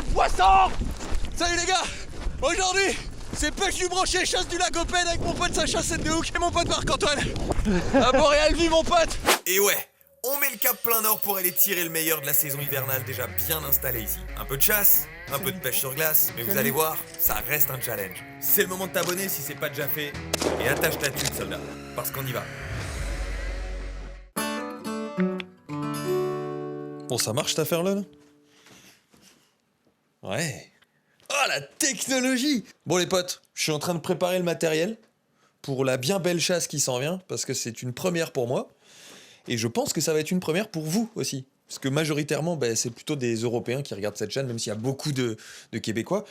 à poisson. Salut les gars. Aujourd'hui, c'est pêche du brochet, chasse du lagopède avec mon pote Sacha Sendhook et mon pote Marc-Antoine. À Boréal, vie mon pote. Et ouais, on met le cap plein nord pour aller tirer le meilleur de la saison hivernale déjà bien installée ici. Un peu de chasse, un peu de pêche sur glace, mais vous allez voir, ça reste un challenge. C'est le moment de t'abonner si c'est pas déjà fait, et attache ta thune soldat, parce qu'on y va. Bon, ça marche cette affaire-là là. Ouais. Oh, la technologie! Bon les potes, je suis en train de préparer le matériel pour la bien belle chasse qui s'en vient, parce que c'est une première pour moi. Et je pense que ça va être une première pour vous aussi. Parce que majoritairement, c'est plutôt des Européens qui regardent cette chaîne, même s'il y a beaucoup de Québécois.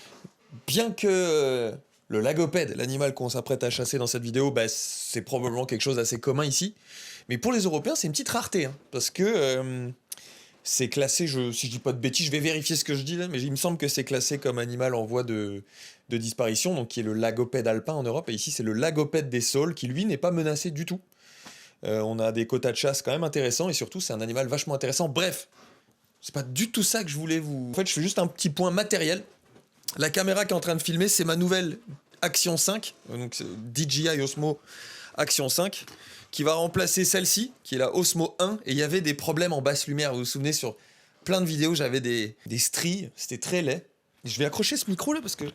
Bien que le lagopède, l'animal qu'on s'apprête à chasser dans cette vidéo, c'est probablement quelque chose d'assez commun ici. Mais pour les Européens, c'est une petite rareté. Hein, parce que c'est classé, si je dis pas de bêtises, je vais vérifier ce que je dis là, mais il me semble que c'est classé comme animal en voie de disparition, donc qui est le lagopède alpin en Europe. Et ici, c'est le lagopède des saules, qui lui n'est pas menacé du tout. On a des quotas de chasse quand même intéressants, et surtout c'est un animal vachement intéressant. Bref, c'est pas du tout ça que je voulais vous... En fait, je fais juste un petit point matériel. La caméra qui est en train de filmer, c'est ma nouvelle Action 5, donc DJI Osmo Action 5, qui va remplacer celle-ci, qui est la Osmo 1, et il y avait des problèmes en basse lumière. Vous vous souvenez, sur plein de vidéos, j'avais des stries, c'était très laid. Et je vais accrocher ce micro là parce que...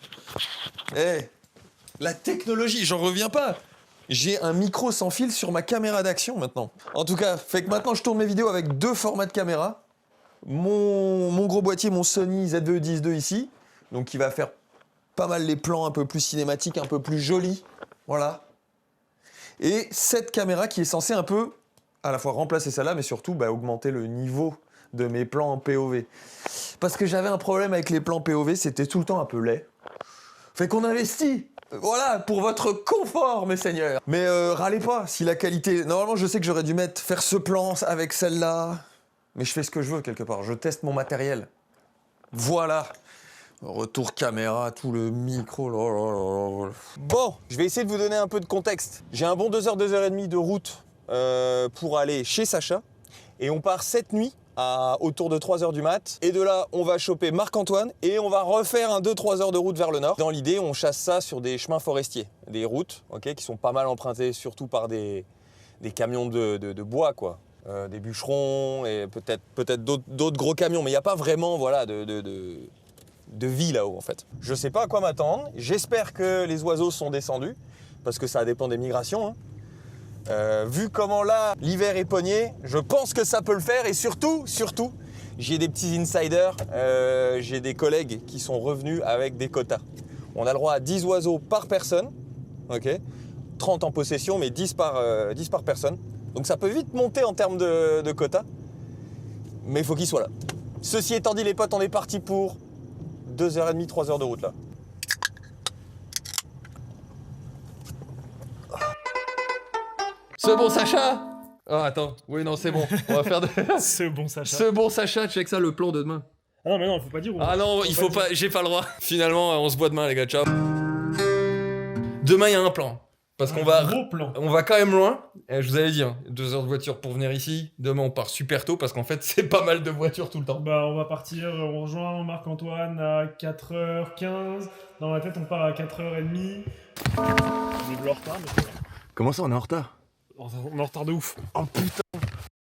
la technologie, j'en reviens pas. J'ai un micro sans fil sur ma caméra d'action maintenant. En tout cas, fait que maintenant je tourne mes vidéos avec deux formats de caméra. Mon gros boîtier, mon Sony ZV-10 II ici, donc qui va faire pas mal les plans un peu plus cinématiques, un peu plus jolis. Voilà. Et cette caméra qui est censée un peu, à la fois remplacer celle-là, mais surtout augmenter le niveau de mes plans en POV. Parce que j'avais un problème avec les plans POV, c'était tout le temps un peu laid. Fait qu'on investit. Voilà, pour votre confort, mes seigneurs. Mais râlez pas, si la qualité... Normalement, je sais que j'aurais dû faire ce plan avec celle-là. Mais je fais ce que je veux, quelque part. Je teste mon matériel. Voilà. Retour caméra, tout le micro. Bon, je vais essayer de vous donner un peu de contexte. J'ai un bon 2h, 2h30 de route pour aller chez Sacha. Et on part cette nuit à autour de 3h du mat. Et de là, on va choper Marc-Antoine et on va refaire un 2-3 heures de route vers le nord. Dans l'idée, on chasse ça sur des chemins forestiers, des routes qui sont pas mal empruntées, surtout par des camions de bois, quoi. Des bûcherons et peut-être d'autres gros camions. Mais il n'y a pas vraiment de vie là-haut, en fait. Je sais pas à quoi m'attendre. J'espère que les oiseaux sont descendus, parce que ça dépend des migrations, hein. Vu comment là, l'hiver est pogné, je pense que ça peut le faire. Et surtout, j'ai des petits insiders, j'ai des collègues qui sont revenus avec des quotas. On a le droit à 10 oiseaux par personne, 30 en possession, mais 10 par personne. Donc ça peut vite monter en termes de quotas, mais il faut qu'ils soient là. Ceci étant dit, les potes, on est parti pour 2h30, 3h de route là. Ce bon Sacha! Oh attends, oui non c'est bon, on va faire de... Ce bon Sacha. Ce bon Sacha, check ça, le plan de demain. Ah non mais non, faut pas dire. Ah non, il faut pas, j'ai pas le droit. Finalement, on se voit demain les gars, ciao. Demain il y a un plan. Parce qu'on va... Gros plan. On va quand même loin. Je vous avais dit, 2 heures de voiture pour venir ici. Demain on part super tôt parce qu'en fait c'est pas mal de voitures tout le temps. On va partir, on rejoint Marc-Antoine à 4h15. Dans ma tête on part à 4h30. On est en retard mais c'est vrai. Comment ça on est en retard? On est en retard de ouf. Oh putain.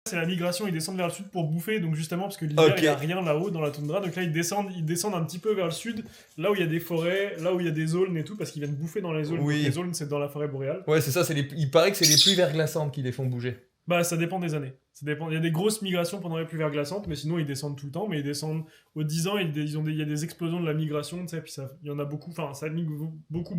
C'est la migration, ils descendent vers le sud pour bouffer, donc justement parce que l'hiver il n'y a rien là-haut dans la toundra, donc là ils descendent un petit peu vers le sud, là où il y a des forêts, là où il y a des zones et tout, parce qu'ils viennent bouffer dans les zones. Oui. Les zones c'est dans la forêt boréale. Ouais c'est ça, il paraît que c'est les pluies verglaçantes qui les font bouger. Ça dépend des années. Ça dépend. Il y a des grosses migrations pendant les pluies verglaçantes, mais sinon ils descendent tout le temps. Mais ils descendent aux 10 ans, il y a des explosions de la migration, tu sais, puis il y en a beaucoup. Enfin, ça migre beaucoup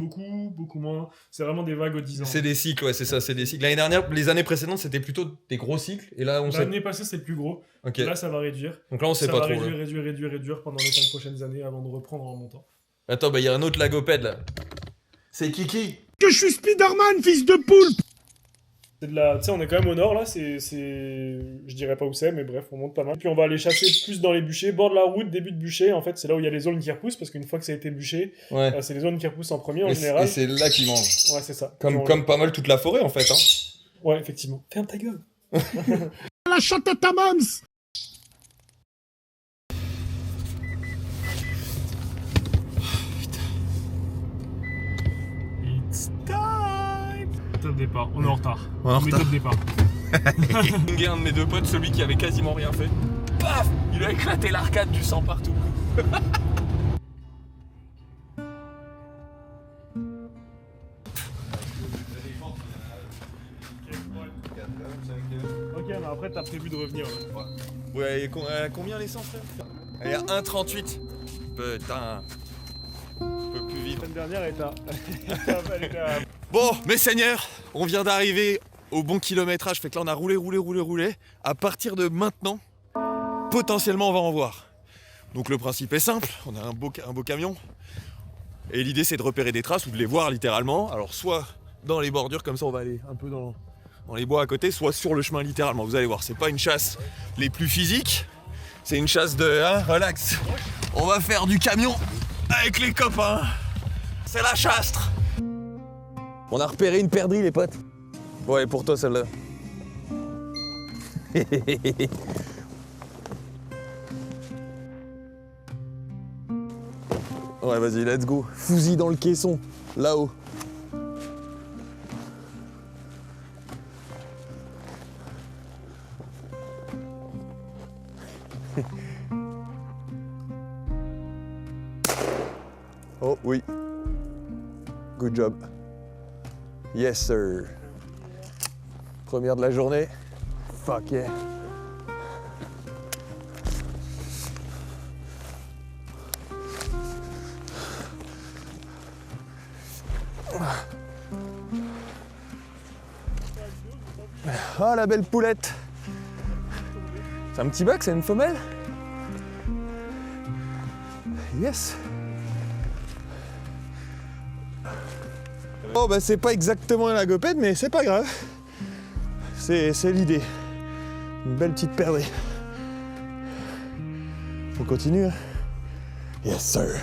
moins. C'est vraiment des vagues aux 10 ans. C'est des cycles, ouais, c'est ça, c'est des cycles. L'année dernière, les années précédentes, c'était plutôt des gros cycles, et là, L'année passée, c'est le plus gros. Ok. Là, ça va réduire. Donc là, on sait pas trop. Ça va réduire pendant les 5 prochaines années avant de reprendre en montant. Attends, il y a un autre lagopède là. C'est Kiki. Que je suis Spider-Man, fils de poulpe! C'est de la... Tu sais, on est quand même au nord, là, Je dirais pas où c'est, mais bref, on monte pas mal. Puis on va aller chasser plus dans les bûchers, bord de la route, début de bûcher, en fait, c'est là où il y a les zones qui repoussent, parce qu'une fois que ça a été bûché, c'est les zones qui repoussent en premier, en général. Et c'est là qu'ils mangent. Ouais, c'est ça. Comme pas mal toute la forêt, en fait, hein. Ouais, effectivement. Ferme ta gueule. La chatte à ta mams! départ. On est en retard. On est en retard. Méthode départ. Un de mes deux potes, celui qui avait quasiment rien fait, paf, il a éclaté l'arcade, du sang partout. Ok, mais après t'as prévu de revenir. Là. Ouais, et combien l'essence là? Elle est à 1,38. Putain. Un peu plus vite. La semaine dernière, elle était à... Bon, mes seigneurs, on vient d'arriver au bon kilométrage. Fait que là, on a roulé. À partir de maintenant, potentiellement, on va en voir. Donc le principe est simple. On a un beau camion. Et l'idée, c'est de repérer des traces ou de les voir littéralement. Alors, soit dans les bordures, comme ça, on va aller un peu dans les bois à côté, soit sur le chemin littéralement. Vous allez voir, c'est pas une chasse les plus physiques. C'est une chasse de relax. On va faire du camion avec les copains. C'est la chastre. On a repéré une perdrix, les potes. Ouais, pour toi celle-là. Ouais, vas-y, let's go. Fouille dans le caisson, là-haut. Oh oui. Good job. Yes sir. Première de la journée. Fuck yeah. Ah la belle poulette. C'est un petit bec, c'est une femelle? Yes. Oh bah c'est pas exactement un agopède, mais c'est pas grave. C'est l'idée. Une belle petite perdrix. On continue. Yes sir.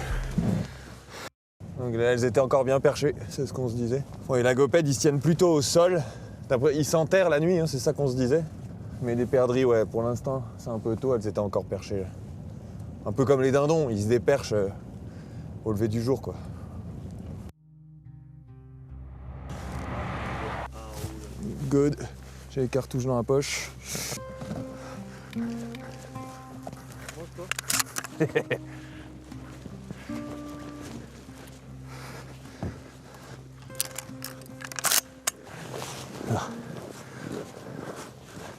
Donc là, elles étaient encore bien perchées, c'est ce qu'on se disait. Bon, et l'agopède, ils se tiennent plutôt au sol. Ils s'enterrent la nuit, hein, c'est ça qu'on se disait. Mais les perdrix, ouais, pour l'instant, c'est un peu tôt, elles étaient encore perchées. Un peu comme les dindons, ils se déperchent au lever du jour, quoi. Good. J'ai les cartouches dans la poche. Là.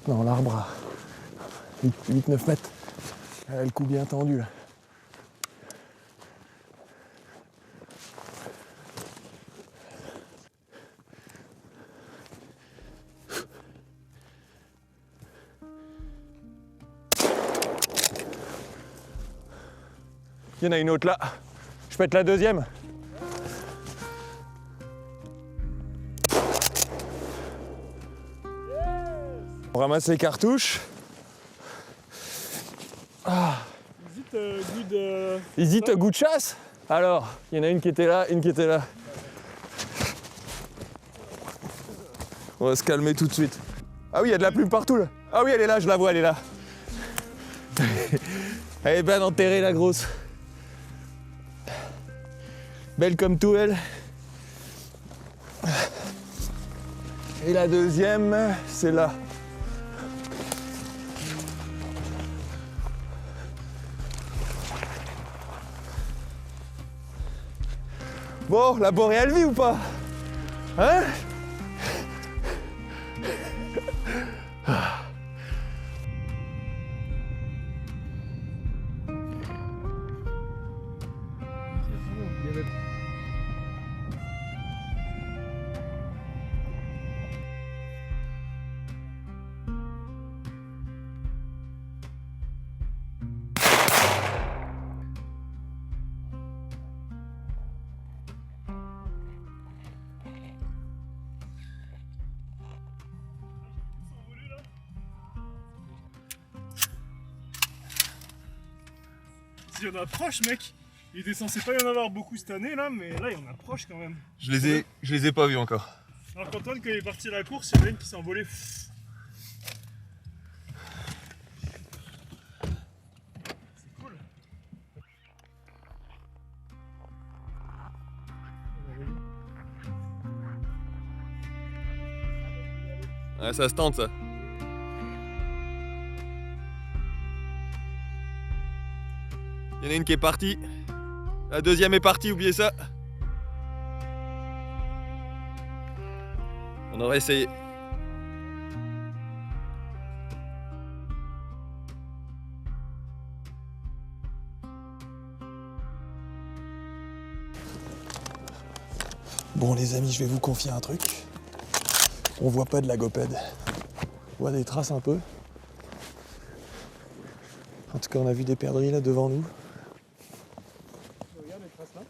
Dans l'arbre à 8-9 mètres. Le coup bien tendu là. Il y en a une autre là. Je pète la deuxième. On ramasse les cartouches. Ah. Hésite goût de chasse. Alors, il y en a une qui était là, une qui était là. On va se calmer tout de suite. Ah oui, il y a de la plume partout là. Ah oui, elle est là, je la vois, elle est là. Elle est bien enterrée la grosse. Belle comme tout elle. Et la deuxième, c'est là. Bon, la boréale vit ou pas? Hein? Il y en a proche, mec. Il était censé pas y en avoir beaucoup cette année là, mais là il y en a proche quand même. Je les ai pas vus encore. Alors qu'Antoine, quand il est parti à la course, il y en a une qui s'est envolée. C'est cool. Ouais, ça se tente ça. Il y en a une qui est partie. La deuxième est partie, oubliez ça. On aurait essayé. Bon les amis, je vais vous confier un truc. On voit pas de lagopède. On voit des traces un peu. En tout cas, on a vu des perdrix là devant nous. Regarde les traces là.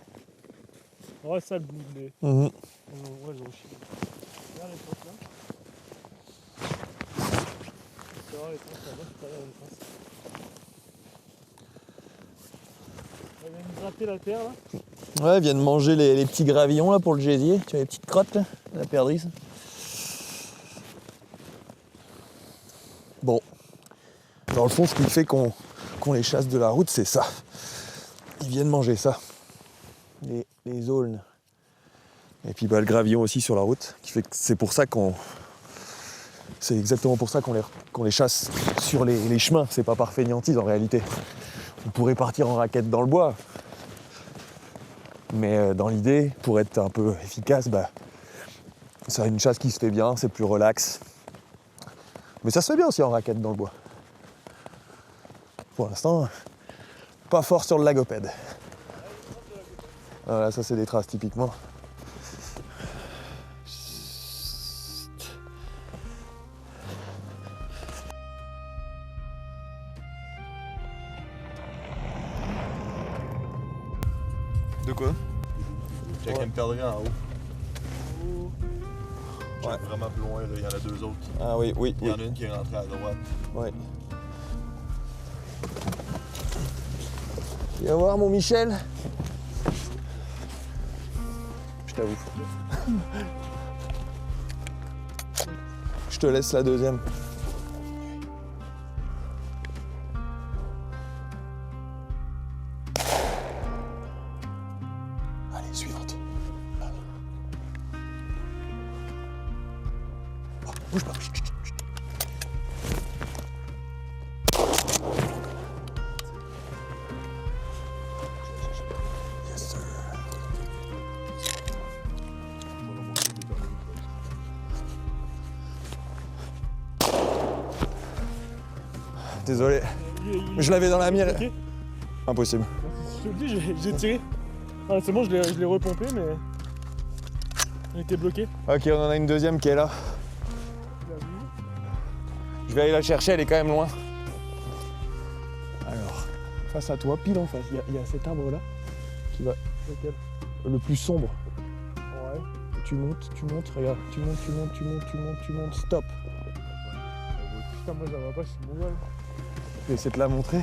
Ouais, ça le bout des. Mmh. Ouais, ils ont chié. Regarde les traces là. Tu vois les traces là-bas, tu peux regarder les traces. Ils viennent gratter la terre là. Ouais, ils viennent manger les petits gravillons là pour le gésier. Tu vois les petites crottes là, la perdrix. Bon, dans le fond, ce qui fait qu'on les chasse de la route, c'est ça. Ils viennent manger ça. Les aulnes. Et puis bah, le gravillon aussi sur la route, qui fait que c'est pour ça qu'on... C'est exactement pour ça qu'on les chasse sur les chemins. C'est pas par fainéantise en réalité. On pourrait partir en raquette dans le bois. Mais dans l'idée, pour être un peu efficace, bah, c'est une chasse qui se fait bien, c'est plus relax. Mais ça se fait bien aussi en raquette dans le bois. Pour l'instant, pas fort sur le lagopède. Voilà, ça c'est des traces typiquement. De quoi? Check Ouais. une perdrix en haut. Check Ouais. vraiment plus loin, là. Il y en a deux autres. Ah oui, oui, Il y oui. en a une qui est rentrée à droite. Ouais. Viens voir mon Michel. Je t'avoue. Je te laisse la deuxième. Allez, suivante. Oh, bouge pas. Chut, chut, chut. Yes, sir. Désolé, je l'avais dans la mire. Ok. Impossible. Je te le dis, j'ai tiré. Ah, c'est bon, je l'ai repompé, mais. Il était bloqué. Ok, on en a une deuxième qui est là. Je vais aller la chercher, elle est quand même loin. Alors, face à toi, pile en face, il y a cet arbre là qui va. Lequel? Le plus sombre. Ouais. Tu montes, regarde, tu montes, stop. Putain, moi j'en vois pas, je suis mongol. Je vais essayer de te la montrer.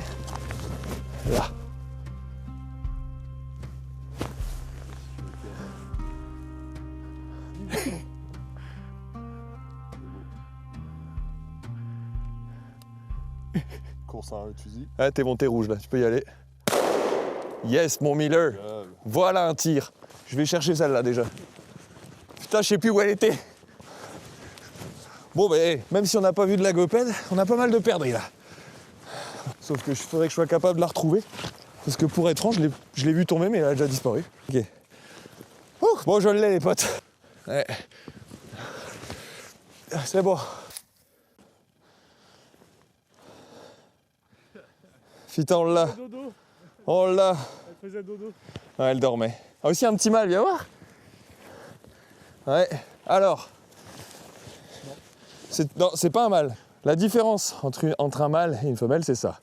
Là. Course en un de fusil. Ah, t'es monté rouge là, tu peux y aller. Yes, mon Miller. Voilà un tir. Je vais chercher celle-là déjà. Putain, je sais plus où elle était. Bon, ben, même si on n'a pas vu de lagopède, on a pas mal de perdrix là. Sauf que je faudrait que je sois capable de la retrouver. Parce que pour être franc, je l'ai vu tomber, mais elle a déjà disparu. Ok. Ouh, bon, je l'ai, les potes. Ouais. C'est bon. Putain, on l'a. Dodo, On l'a. elle faisait dodo. Ouais, elle dormait. Ah, aussi un petit mâle, viens voir. Ouais. Alors. Non, c'est pas un mâle. La différence entre un mâle et une femelle, c'est ça.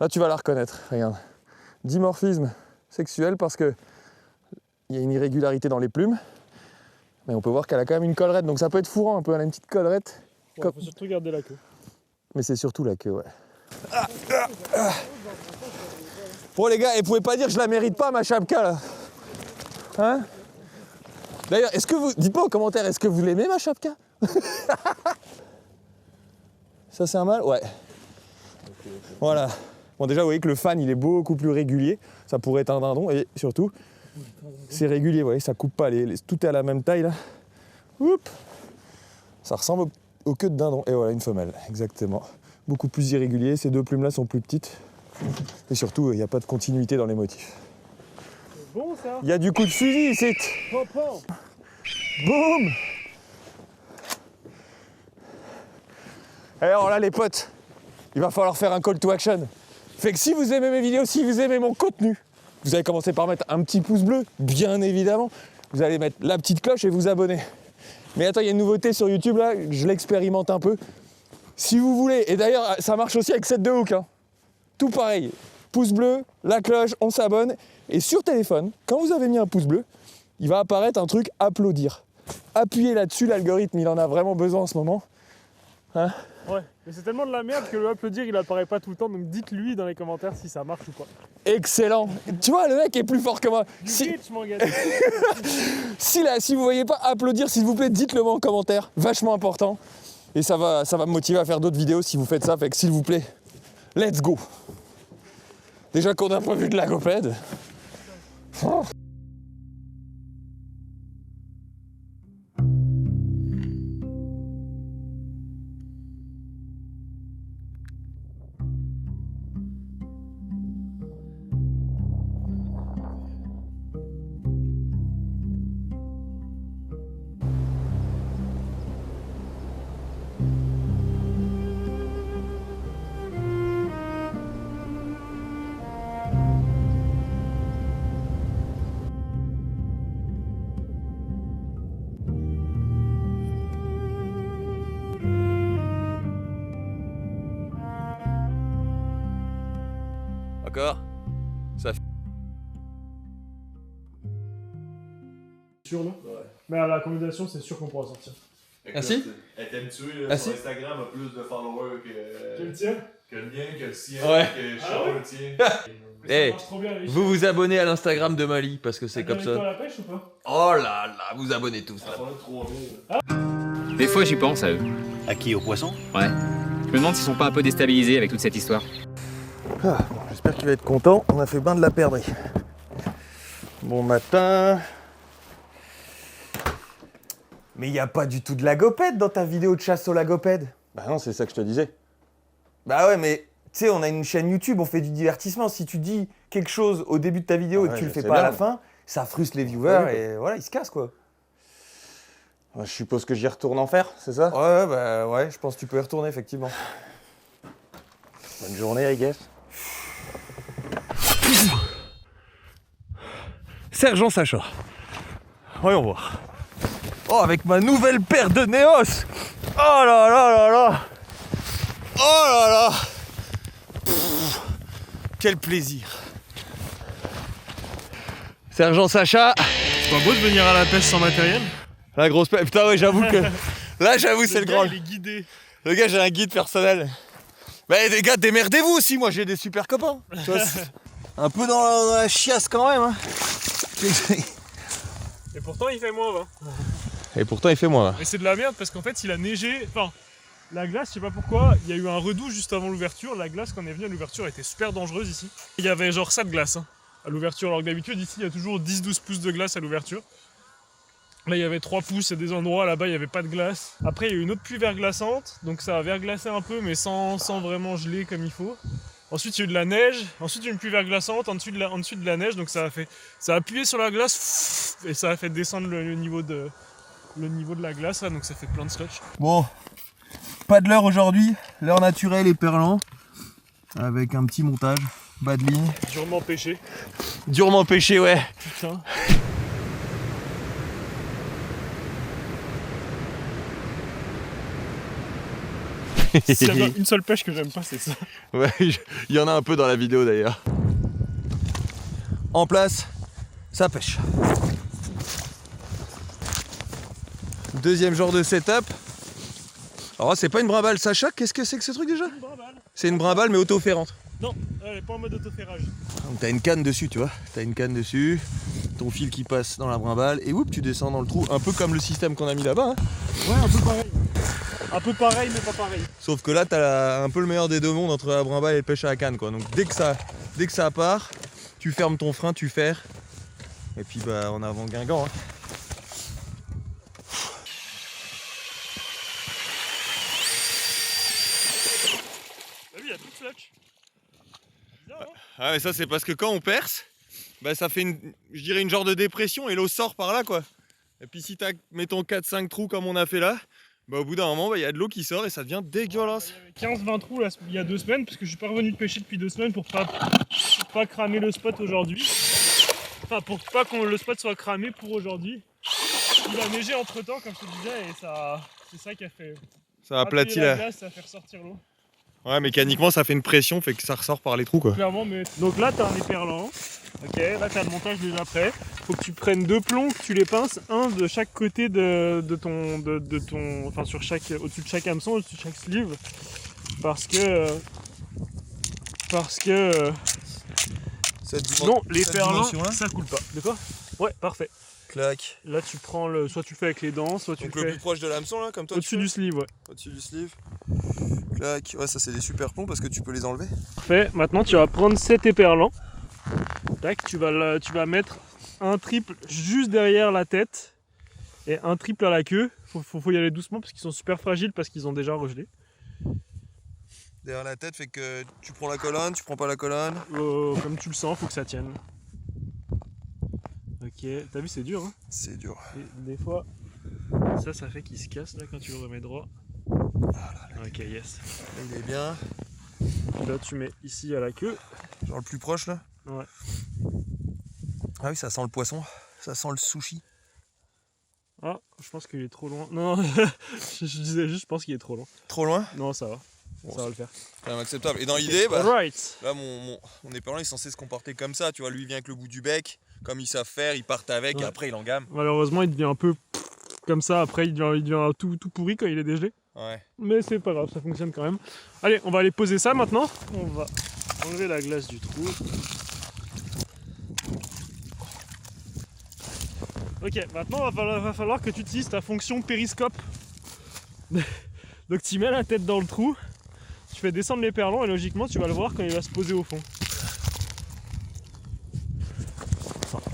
Là, tu vas la reconnaître. Regarde. Dimorphisme sexuel parce que il y a une irrégularité dans les plumes. Mais on peut voir qu'elle a quand même une collerette. Donc ça peut être fourrant un peu. Elle a une petite collerette. Ouais, faut surtout garder la queue. Mais c'est surtout la queue, ouais. Bon les gars, et vous pouvez pas dire que je la mérite pas ma chapka là. Hein? D'ailleurs, est-ce que vous... Dites-moi en commentaire, est-ce que vous l'aimez ma chapka? Ça c'est un mâle? Ouais. Voilà. Bon déjà vous voyez que le fan il est beaucoup plus régulier. Ça pourrait être un dindon et surtout c'est régulier, vous voyez, ça coupe pas. Tout est à la même taille là. Oups. Ça ressemble aux queues de dindon. Et voilà, une femelle, exactement. Beaucoup plus irrégulier, ces deux plumes-là sont plus petites. Et surtout, il n'y a pas de continuité dans les motifs. C'est bon ça. Il y a du coup de fusil ici. Boum. Alors là, les potes, il va falloir faire un call to action. Fait que si vous aimez mes vidéos, si vous aimez mon contenu, vous allez commencer par mettre un petit pouce bleu, bien évidemment. Vous allez mettre la petite cloche et vous abonner. Mais attends, il y a une nouveauté sur YouTube là, je l'expérimente un peu. Si vous voulez, et d'ailleurs ça marche aussi avec Set de Hook, hein. Tout pareil, pouce bleu, la cloche, on s'abonne. Et sur téléphone, quand vous avez mis un pouce bleu, il va apparaître un truc applaudir. Appuyez là-dessus, l'algorithme il en a vraiment besoin en ce moment. Hein? Ouais, mais c'est tellement de la merde que le applaudir il apparaît pas tout le temps, donc dites-lui dans les commentaires si ça marche ou pas. Excellent. Tu vois, le mec est plus fort que moi. Si vous voyez pas applaudir, s'il vous plaît, dites-le moi en commentaire. Vachement important. Et ça va me motiver à faire d'autres vidéos si vous faites ça. Fait que s'il vous plaît, let's go. Déjà qu'on n'a pas vu de lagopède. Oh. Encore. Ça fait... Sûr là. Ouais. Mais à la combinaison, c'est sûr qu'on pourra sortir. Ah si? Elle t'aime tuer, Ah sur si? Instagram a plus de followers Que le tien? que le mien, que le sien, Ouais. que Ah Charles ouais? le tien. Hey, Ça marche trop bien, les vous vous abonnez à l'Instagram de Mali parce que c'est comme T'as ça. à la pêche ou pas? Oh là là, vous abonnez tous là. On a 3000. Des fois, j'y pense à eux. À qui? Aux poissons? Ouais. Je me demande s'ils sont pas un peu déstabilisés avec toute cette histoire. Ah, bon, j'espère qu'il va être content. On a fait bain de la perdrix. Bon matin. Mais il n'y a pas du tout de lagopède dans ta vidéo de chasse aux lagopèdes. Bah non, c'est ça que je te disais. Bah ouais, mais tu sais, on a une chaîne YouTube, on fait du divertissement. Si tu dis quelque chose au début de ta vidéo et que tu le fais pas à la fin, ça frustre les viewers et voilà, ils se cassent quoi. Je suppose que j'y retourne en faire, c'est ça? Ouais, bah ouais, je pense que tu peux y retourner effectivement. Bonne journée, I guess. Sergent Sacha. Voyons voir. Oh, avec ma nouvelle paire de Neos. Oh là là là là. Oh là là. Pff, quel plaisir. Sergent Sacha. C'est pas beau de venir à la pêche sans matériel? La grosse paire. Putain, ouais, j'avoue que... Là, j'avoue, c'est le grand... Il est guidé. Le gars, j'ai un guide personnel. Bah, les gars, démerdez-vous aussi. Moi, j'ai des super copains. Tu vois, un peu dans la chiasse quand même. Hein. Et pourtant, il fait moins 20. Et pourtant, il fait moins. Mais c'est de la merde parce qu'en fait, il a neigé. Enfin, la glace, je sais pas pourquoi, il y a eu un redout juste avant l'ouverture. La glace, quand on est venu à l'ouverture, était super dangereuse ici. Il y avait genre ça de glace hein, à l'ouverture. Alors que d'habitude, ici, il y a toujours 10-12 pouces de glace à l'ouverture. Là, il y avait 3 pouces et des endroits là-bas, il n'y avait pas de glace. Après, il y a eu une autre pluie verglaçante. Donc, ça a verglacé un peu, mais sans vraiment geler comme il faut. Ensuite, il y a eu de la neige. Ensuite, il y a eu une pluie verglaçante. Ensuite, de la neige. Donc, ça a appuyé sur la glace et ça a fait descendre le niveau de la glace là, donc ça fait plein de scotch. Bon, pas de l'heure aujourd'hui, l'heure naturelle et perlant, avec un petit montage, bas de ligne. Durement pêché. Durement pêché, ouais. Putain. S'il y a bien une seule pêche que j'aime pas, c'est ça. Ouais, il y en a un peu dans la vidéo d'ailleurs. En place, ça pêche. Deuxième genre de setup. Alors c'est pas une brimballe Sacha, qu'est-ce que c'est que ce truc déjà? C'est une brimballe mais auto-ferrante. Non, elle est pas en mode autoferrage. Donc t'as une canne dessus, tu vois. T'as une canne dessus, ton fil qui passe dans la brimballe et oups, tu descends dans le trou. Un peu comme le système qu'on a mis là-bas. Hein. Ouais, un peu pareil. Un peu pareil mais pas pareil. Sauf que là t'as un peu le meilleur des deux mondes entre la brimballe et le pêche à la canne quoi. Donc dès que ça part, tu fermes ton frein, tu ferres. Et puis bah en avant Guingamp. Hein. Ah mais ça c'est parce que quand on perce, bah ça fait je dirais une genre de dépression et l'eau sort par là quoi. Et puis si t'as, mettons 4-5 trous comme on a fait là, bah au bout d'un moment, il y a de l'eau qui sort et ça devient dégueulasse. Il y avait 15-20 trous là, il y a 2 semaines, parce que je suis pas revenu de pêcher depuis 2 semaines pour pas cramer le spot aujourd'hui. Enfin, pour pas que le spot soit cramé pour aujourd'hui. Il a neigé entre temps, comme je te disais, et c'est ça qui a fait. Ça aplatit la la glace, ça fait ressortir l'eau. Ouais, mécaniquement ça fait une pression, fait que ça ressort par les trous quoi. Clairement, mais. Donc là, t'as un éperlant. Ok, là, t'as le montage déjà prêt. Faut que tu prennes 2 plombs, que tu les pinces, un de chaque côté de ton. Enfin, au-dessus de chaque hameçon, au-dessus de chaque sleeve. Parce que. Non, les perlants, ça coule pas. De quoi? Ouais, parfait. Clac. Là, tu prends soit tu fais avec les dents, soit tu Donc fais. le plus proche de l'hameçon là, comme toi. Au-dessus du sleeve, ouais. Au-dessus du sleeve. Clac. Ouais, ça c'est des super plombs parce que tu peux les enlever. Parfait. Maintenant, tu vas prendre cet éperlant. Tac, tu vas mettre un triple juste derrière la tête et un triple à la queue. Faut y aller doucement parce qu'ils sont super fragiles parce qu'ils ont déjà regelé. Derrière la tête, fait que tu prends la colonne, tu prends pas la colonne. Comme tu le sens, faut que ça tienne. Ok, t'as vu, c'est dur, hein? C'est dur. Et des fois, ça fait qu'il se casse là quand tu le remets droit. Ok, yes. Là, il est bien. Là, tu mets ici à la queue. Genre le plus proche là. Ouais. Ah oui, ça sent le poisson. Ça sent le sushi. Ah, je pense qu'il est trop loin. Non, je disais juste, je pense qu'il est trop loin. Trop loin? Non, ça va. Bon, Ça va le faire. C'est quand même acceptable. Et dans l'idée, bah, Alright. là, mon éperlant est censé se comporter comme ça. Tu vois, lui, il vient avec le bout du bec. Comme ils savent faire, ils partent avec et après, il engame. Malheureusement, il devient un peu comme ça. Après, il devient tout pourri quand il est dégelé. Ouais. Mais c'est pas grave, ça fonctionne quand même. Allez, on va aller poser ça maintenant. On va enlever la glace du trou. Ok, maintenant, va falloir que tu utilises ta fonction périscope. Donc, tu mets la tête dans le trou. Tu fais descendre l'éperlant et logiquement, tu vas le voir quand il va se poser au fond.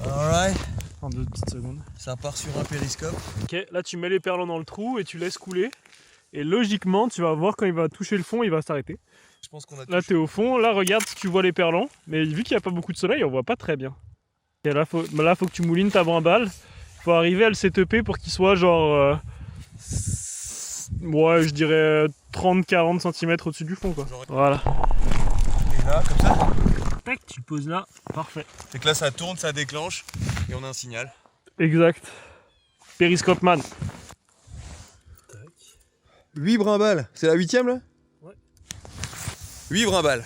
Alright. En 2 petites secondes. Ça part sur un périscope. Ok, là tu mets l'éperlant dans le trou et tu laisses couler. Et logiquement, tu vas voir quand il va toucher le fond, il va s'arrêter. Je pense qu'on a Là, t'es au fond. Là, regarde si tu vois l'éperlant. Mais vu qu'il n'y a pas beaucoup de soleil, on voit pas très bien. Et là, faut que tu moulines ta brimballe. Faut arriver à le setuper pour qu'il soit genre. Ouais, je dirais 30-40 cm au-dessus du fond, quoi. Voilà. Et là, comme ça. Tac, tu poses là. Parfait. Fait que là, ça tourne, ça déclenche. Et on a un signal. Exact. Périscope man. 8 brimbales. C'est la 8ème là? Ouais. 8 brimbales.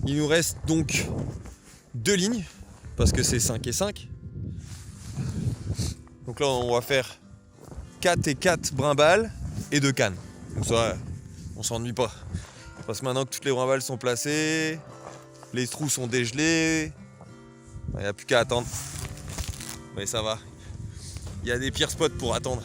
Il nous reste donc 2 lignes. Parce que c'est 5 et 5. Donc là, on va faire 4 et 4 brimbales et 2 cannes. Comme ça, on s'ennuie pas. Parce que maintenant que toutes les brimbales sont placées, les trous sont dégelés, il n'y a plus qu'à attendre. Mais ça va. Il y a des pires spots pour attendre.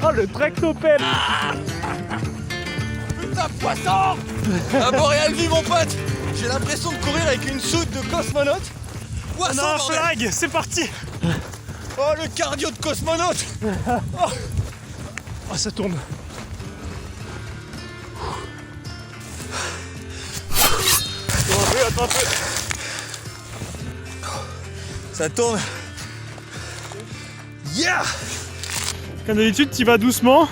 Oh, le tractopelle. Putain, poisson! Un boréal vie, mon pote! J'ai l'impression de courir avec une soute de cosmonaute. Poisson, On a un bordel. flag, c'est parti. Oh, le cardio de cosmonaute! Oh, ça tourne. Attends un peu. Ça tourne. Yeah! Comme d'habitude, tu vas doucement.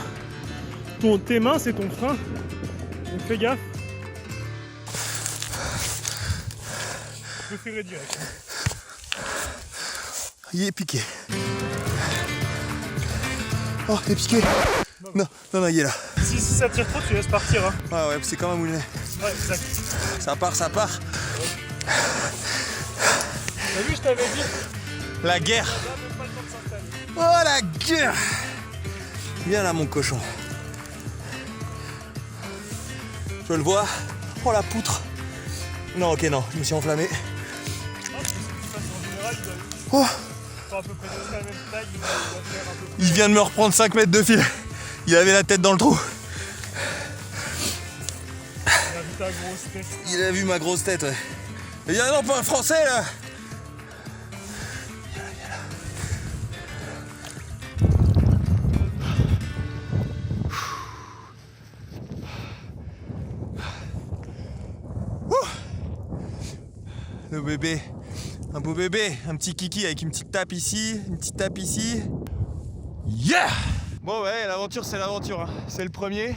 Tes mains, c'est ton frein. Donc fais gaffe. Je ferai direct. Il est piqué. Oh, il est piqué. Non, il est là. Si ça tire trop, tu laisses partir. Hein. Ah ouais, c'est comme un moulinet. Ouais, exact. Ça part. T'as vu, je t'avais dit. La guerre. Oh, la guerre! Viens là, mon cochon. Je le vois. Oh, la poutre. Non, ok, non, je me suis enflammé. Oh. Il vient de me reprendre 5 mètres de fil. Il avait la tête dans le trou. ta grosse tête. Il a vu ma grosse tête, ouais. Il y a non pas un français là. Le bébé, un beau bébé, un petit kiki avec une petite tape ici, une petite tape ici. Yeah! Bon ouais, l'aventure c'est l'aventure, hein. C'est le premier.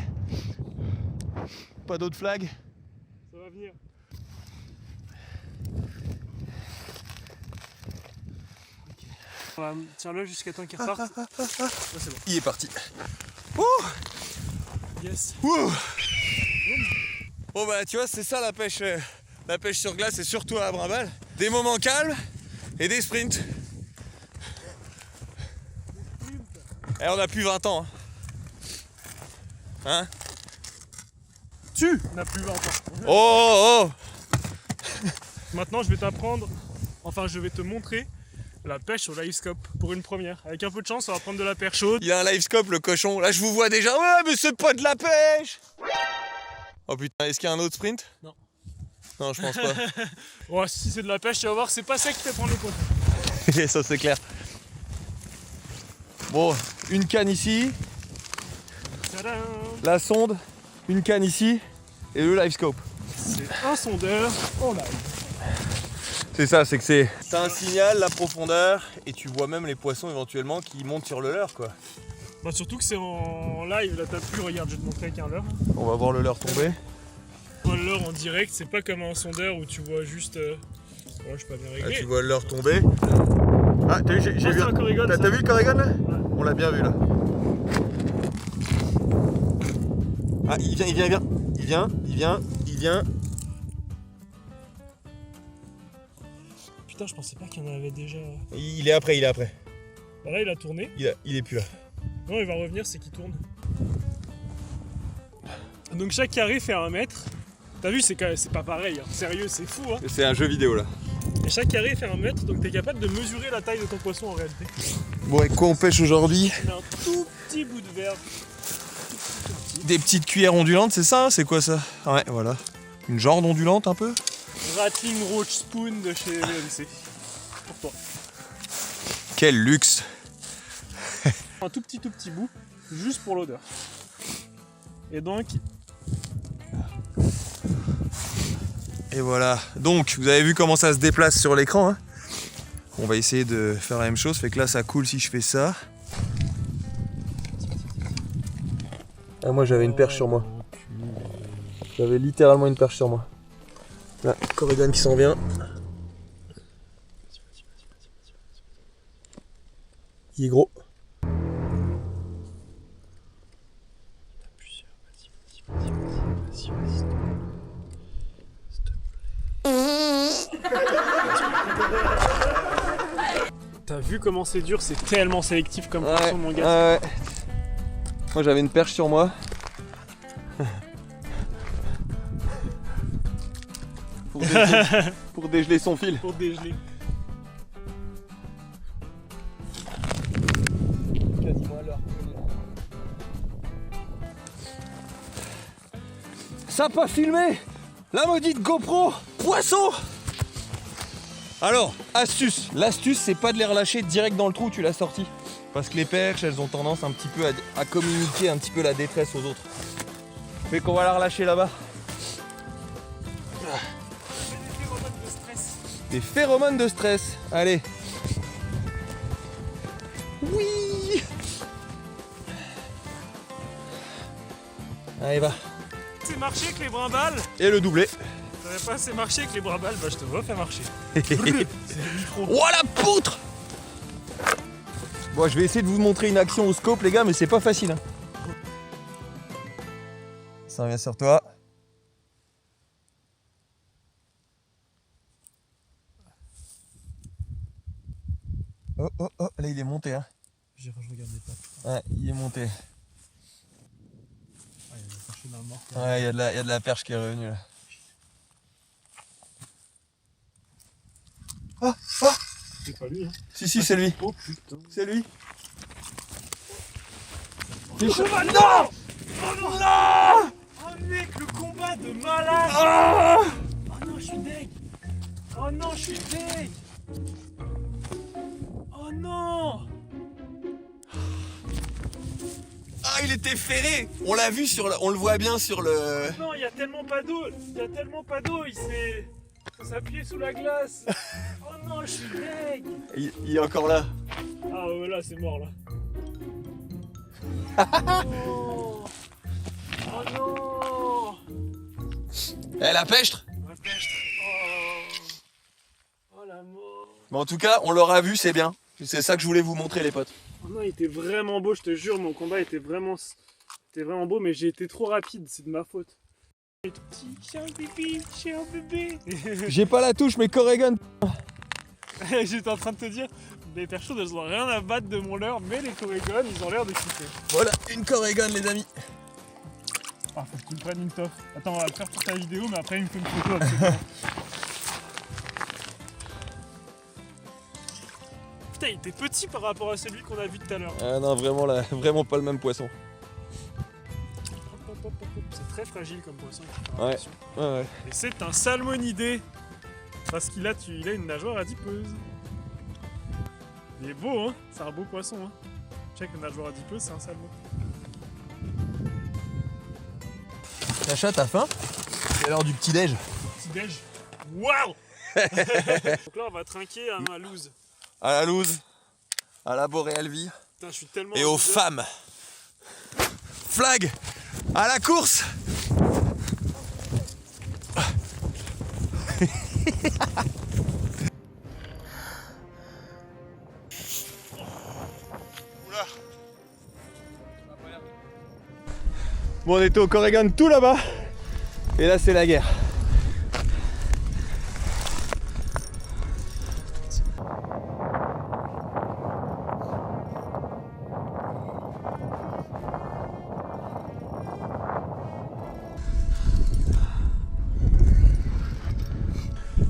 Pas d'autres flags. Ça va venir. Tiens-le jusqu'à temps qu'il reparte. Là, c'est bon. Il est parti. Ouh! Yes. Ouh! Bon bah tu vois, c'est ça la pêche sur glace et surtout à brimballe. Des moments calmes et des sprints. Et on a plus 20 ans. Hein? Tu n'as plus 20 ans. Oh! Maintenant, je vais t'apprendre, enfin, je vais te montrer la pêche au livescope pour une première. Avec un peu de chance, on va prendre de la perche chaude. Il a un livescope le cochon. Là je vous vois déjà. Ouais mais c'est pas de la pêche! Oh putain, est-ce qu'il y a un autre sprint? Non. Non, je pense pas. Ouais, si c'est de la pêche, tu vas voir, c'est pas ça qui fait prendre le compte. Ça c'est clair. Bon, une canne ici, Tadam! la sonde, une canne ici et le livescope. C'est un sondeur en live. C'est ça, c'est que t'as un signal, la profondeur et tu vois même les poissons éventuellement qui montent sur le leurre quoi. Bah surtout que c'est en live, là t'as plus, regarde, je vais te montrer avec un leurre. On va voir le leurre tomber. Le leurre en direct, c'est pas comme un sondeur où tu vois juste... Oh, je suis pas bien Là réglé. tu vois le leurre tomber. Ah t'as vu, j'ai Oh, vu. c'est un corrigone, T'as ça. vu le corrigone là? Ouais. On l'a bien vu là. Ah il vient. Putain, je pensais pas qu'il y en avait déjà. Il est après. Bah là, il a tourné. Il est plus là. Non, il va revenir, c'est qu'il tourne. Donc chaque carré fait 1 mètre. T'as vu, c'est pas pareil. Hein. Sérieux, c'est fou. Hein. C'est un jeu vidéo là. Et chaque carré fait 1 mètre, donc t'es capable de mesurer la taille de ton poisson en réalité. Bon et quoi on pêche aujourd'hui? On a un tout petit bout de verre. Des petites cuillères ondulantes, c'est ça? C'est quoi ça? Ouais, voilà. Une genre d'ondulante un peu? Rattling Roach Spoon de chez VMC. Pour toi. Quel luxe! Un tout petit bout, juste pour l'odeur. Et donc, Et voilà. Donc, vous avez vu comment ça se déplace sur l'écran, hein? On va essayer de faire la même chose. Fait que là, ça coule si je fais ça. Ah, moi, j'avais une perche sur moi. J'avais littéralement une perche sur moi. Là, corrigone qui s'en vient. Il est gros. t'as vu comment c'est dur, c'est tellement sélectif comme Ouais, poisson, mon gars. ouais. Moi, j'avais une perche sur moi. Pour dégeler son fil. Pour dégeler. Quasiment à l'heure. Ça a pas filmé. La maudite GoPro. Poisson. Alors, astuce. L'astuce, c'est pas de les relâcher direct dans le trou où tu l'as sorti. Parce que les perches, elles ont tendance un petit peu à communiquer un petit peu la détresse aux autres. Fait qu'on va la relâcher là-bas. Des phéromones de stress. Allez. Oui. Allez, va. C'est marché avec les brimballes. Et le doublé. T'aurais pas assez marché avec les brimballes, bah je te vois faire marcher. C'est le micro. Oh la poutre! Bon, je vais essayer de vous montrer une action au scope, les gars, mais c'est pas facile. Hein. Ça revient sur toi. Oh, oh, oh, là il est monté. Hein. Je regarde les pattes. Ouais, il est monté. Ah, il a cherché dans le mort. Ouais, il y a de la perche qui est revenue là. Oh, oh! C'est pas lui, hein. Si, c'est lui. Oh putain. C'est lui. Oh non! Oh non! Oh mec, le combat de malade! Oh Oh non, je suis deg. Oh non. Ah, il était ferré. On l'a vu on le voit bien sur le... Non, il y a tellement pas d'eau. Il s'est... faut s'appuyer sous la glace. Oh non, je suis deg. Il est encore là. Ah ouais, là, c'est mort, là. Oh, oh non. Eh, la pêche. Ma pêche. Oh la mort. Mais en tout cas, on l'aura vu, c'est bien. C'est ça que je voulais vous montrer, les potes. Oh non, il était vraiment beau, je te jure, mon combat était vraiment beau, mais j'ai été trop rapide, c'est de ma faute. J'ai un bébé. J'ai pas la touche, mais Corrigan. J'étais en train de te dire, les perchos, elles ont rien à battre de mon leurre, mais les Corrigan, ils ont l'air de kiffer. Voilà, une Corrigan, les amis. Ah, faut que tu me prennes une toffe. Attends, on va le faire pour ta vidéo, mais après, il me faut une photo absolument. Putain, il était petit par rapport à celui qu'on a vu tout à l'heure. Ah non, vraiment pas le même poisson. C'est très fragile comme poisson. Ouais. Ouais. Et c'est un salmonidé. Parce qu'il a une nageoire adipeuse. Il est beau, hein. C'est un beau poisson, hein. Check, la nageoire adipeuse, c'est un salmon. Sacha, t'as faim? C'est l'heure du petit-déj. Petit-déj. Waouh. Donc là, on va trinquer à ma loose. À la loose, à la boréale vie. Putain, je suis tellement... Et aux femmes. Flag à la course. Bon, on était au Corrigan tout là-bas. Et là, c'est la guerre.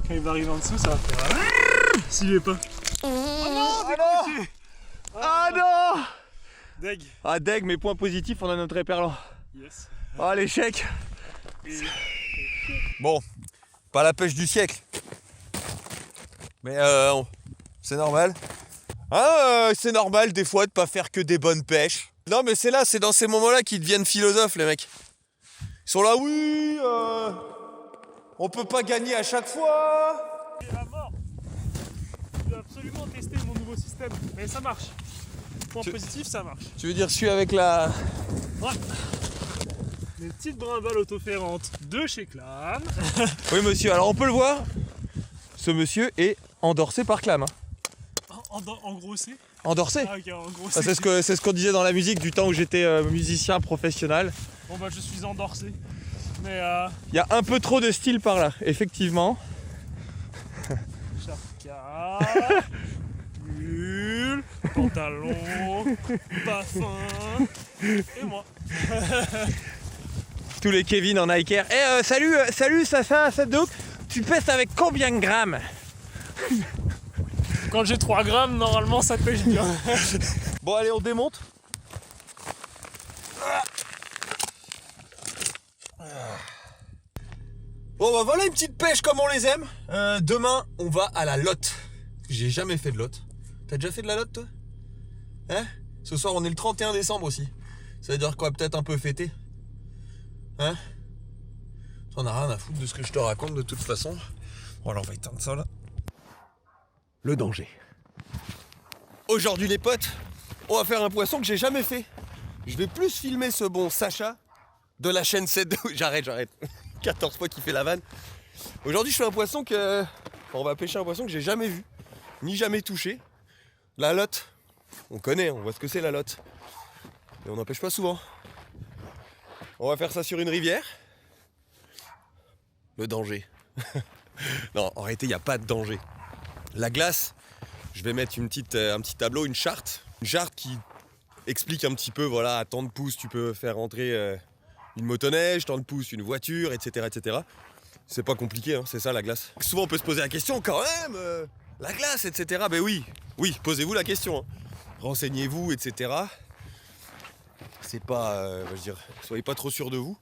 Quand il va arriver en dessous, ça va faire... S'il est pas... Oh non, décroché. Ah non! Deg. Ah, deg, mais point positif, on a notre éperlan. Yes. Ah, l'échec. Bon, pas la pêche du siècle. Mais c'est normal. Hein, c'est normal des fois de pas faire que des bonnes pêches. Non mais c'est dans ces moments-là qu'ils deviennent philosophes les mecs. Ils sont là, oui, on peut pas gagner à chaque fois. C'est la mort. Je dois absolument tester mon nouveau système. Mais ça marche. Point positif, ça marche. Tu veux dire, celui avec la... Ouais. Des petites brimbales autoférantes de chez Clam. Oui, monsieur, alors on peut le voir. Ce monsieur est endorsé par Clam. Hein. Engrossé. Endorsé. Ah ok, engrossé. Ah, c'est ce qu'on disait dans la musique du temps où j'étais musicien professionnel. Bon bah je suis endorsé. Mais Il y a un peu trop de style par là, effectivement. Charca, nul, pantalon, pas fin, et moi. Tous les Kevin en Nike Air. Eh salut Sacha, donc tu pèses avec combien de grammes? Quand j'ai 3 grammes, normalement ça pêche bien. Bon allez, on démonte. Bon bah voilà une petite pêche comme on les aime. Demain on va à la lotte. J'ai jamais fait de lotte. T'as déjà fait de la lotte toi? Hein? Ce soir on est le 31 décembre aussi. Ça veut dire quoi, peut-être un peu fêté? Hein? T'en as rien à foutre de ce que je te raconte de toute façon. Bon alors on va éteindre ça là. Le danger. Aujourd'hui les potes, on va faire un poisson que j'ai jamais fait. Je vais plus filmer ce bon Sacha de la chaîne 7. J'arrête. 14 fois qu'il fait la vanne. Aujourd'hui je fais un poisson que... Enfin, on va pêcher un poisson que j'ai jamais vu, ni jamais touché. La lotte. On connaît, on voit ce que c'est la lotte. Mais on n'en pêche pas souvent. On va faire ça sur une rivière. Le danger. Non, en réalité, il n'y a pas de danger. La glace, je vais mettre un petit tableau, une charte. Une charte qui explique un petit peu, voilà, à tant de pouces, tu peux faire rentrer une motoneige, tant de pouces, une voiture, etc. etc. C'est pas compliqué, hein, c'est ça la glace. Souvent, on peut se poser la question, quand même, la glace, etc. Ben oui, posez-vous la question. Hein. Renseignez-vous, etc. C'est pas, je veux dire, soyez pas trop sûr de vous.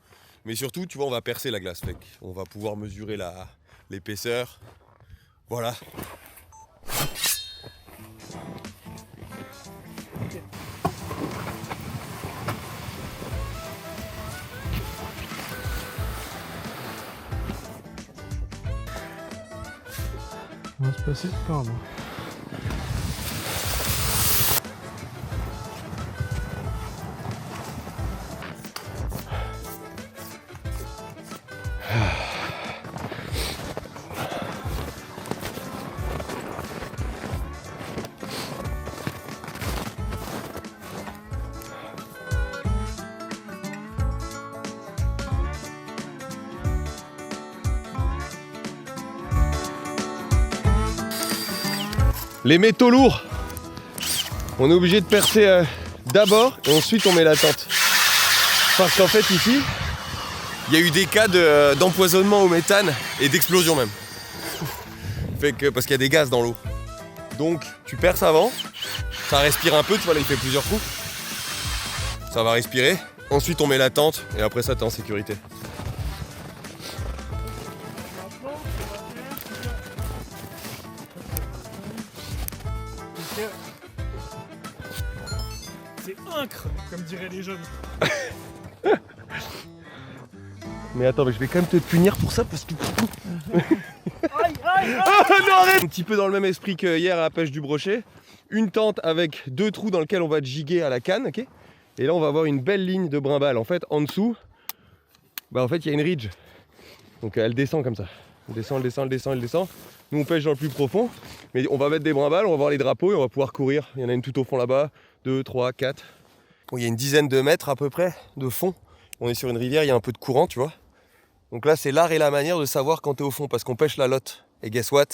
Mais surtout, tu vois, on va percer la glace. On va pouvoir mesurer l'épaisseur. Voilà. On va se passer par là. Les métaux lourds, on est obligé de percer d'abord et ensuite on met la tente. Parce qu'en fait ici, il y a eu des cas d'empoisonnement au méthane et d'explosion même. Parce qu'il y a des gaz dans l'eau. Donc tu perces avant, ça respire un peu, tu vois là il fait plusieurs coups. Ça va respirer, ensuite on met la tente et après ça t'es en sécurité. C'est incre, comme diraient les jeunes. Mais attends, mais je vais quand même te punir pour ça parce que... Aïe, aïe, Ah non, arrête. Un petit peu dans le même esprit que hier à la pêche du brochet. Une tente avec 2 trous dans lesquels on va jiguer à la canne, ok. Et là on va avoir une belle ligne de brimballe. En fait, en dessous, bah en fait il y a une ridge. Donc elle descend comme ça. Elle descend, elle descend, elle descend, elle descend. Nous on pêche dans le plus profond. Mais on va mettre des brimballes, on va voir les drapeaux et on va pouvoir courir. Il y en a une tout au fond là-bas. 2, 3, 4. Bon, il y a une dizaine de mètres à peu près de fond. On est sur une rivière, il y a un peu de courant, tu vois. Donc là, c'est l'art et la manière de savoir quand t'es au fond, parce qu'on pêche la lotte. Et guess what?